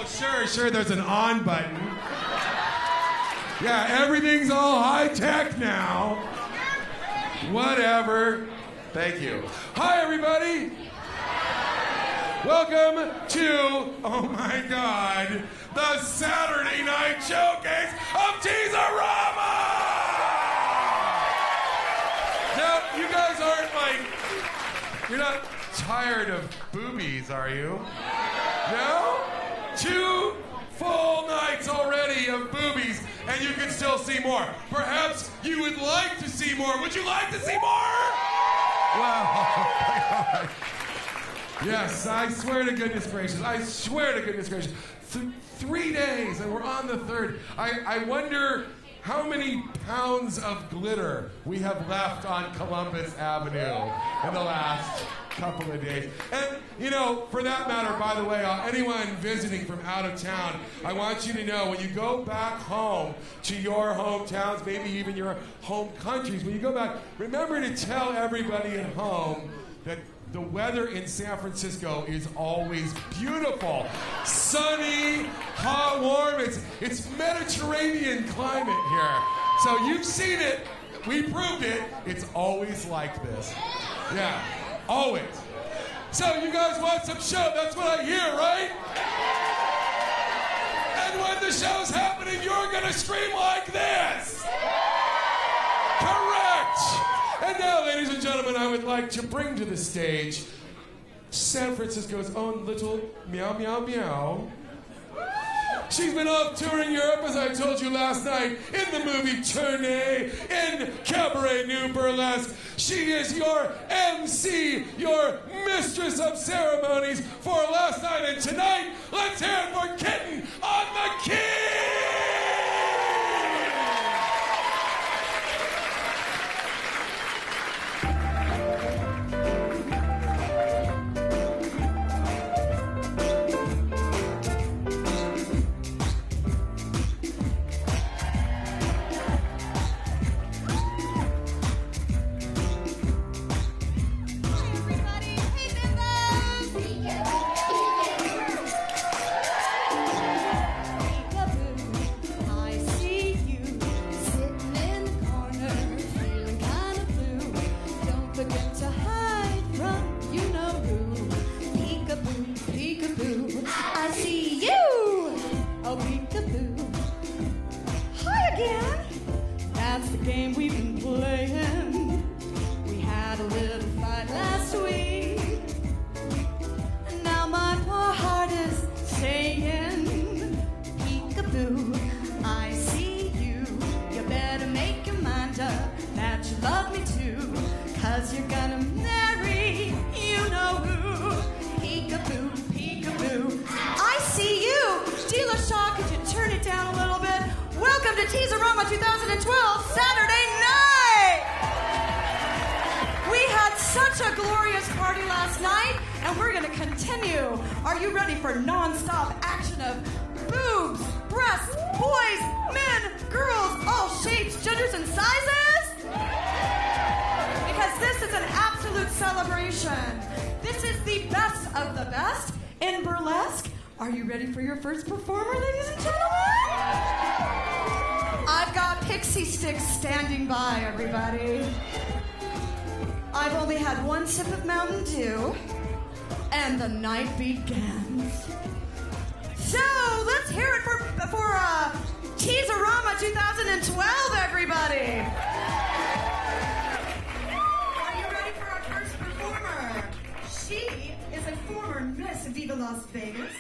Oh, sure, there's an on button. Yeah, everything's all high-tech now. Whatever. Thank you. Hi, everybody. Welcome to, oh my God, the Saturday night showcase of Tease-O-Rama! Now, you guys aren't you're not tired of boobies, are you? No? 2 full nights already of boobies, and you can still see more. Perhaps you would like to see more. Would you like to see more? Wow. Yes, I swear to goodness gracious. I swear to goodness gracious. 3 days, and we're on the 3rd. I wonder how many pounds of glitter we have left on Columbus Avenue in the last couple of days. And, you know, for that matter, by the way, anyone visiting from out of town, I want you to know, when you go back home to your hometowns, maybe even your home countries, when you go back, remember to tell everybody at home that the weather in San Francisco is always beautiful. Sunny, hot, warm. It's Mediterranean climate here. So you've seen it. We proved it. It's always like this. Yeah, always. So you guys want some show? That's what I hear, right? And when the show's happening, you're going to scream like this. Correct. And now, ladies and gentlemen, I would like to bring to the stage San Francisco's own little meow, meow, meow. She's been off touring Europe, as I told you last night, in the movie Tournée, in Cabaret New Burlesque. She is your MC, your mistress of ceremonies for last night and tonight. Let's hear it for Kitten on the keys! Tease-O-Rama 2012 Saturday night! We had such a glorious party last night, and we're going to continue. Are you ready for non-stop action of boobs, breasts, boys, men, girls, all shapes, genders, and sizes? Because this is an absolute celebration. This is the best of the best in burlesque. Are you ready for your first performer, ladies and gentlemen? I've got pixie sticks standing by, everybody. I've only had one sip of Mountain Dew, and the night begins. So let's hear it for Tease-O-Rama 2012, everybody. Are you ready for our first performer? She is a former Miss Viva Las Vegas.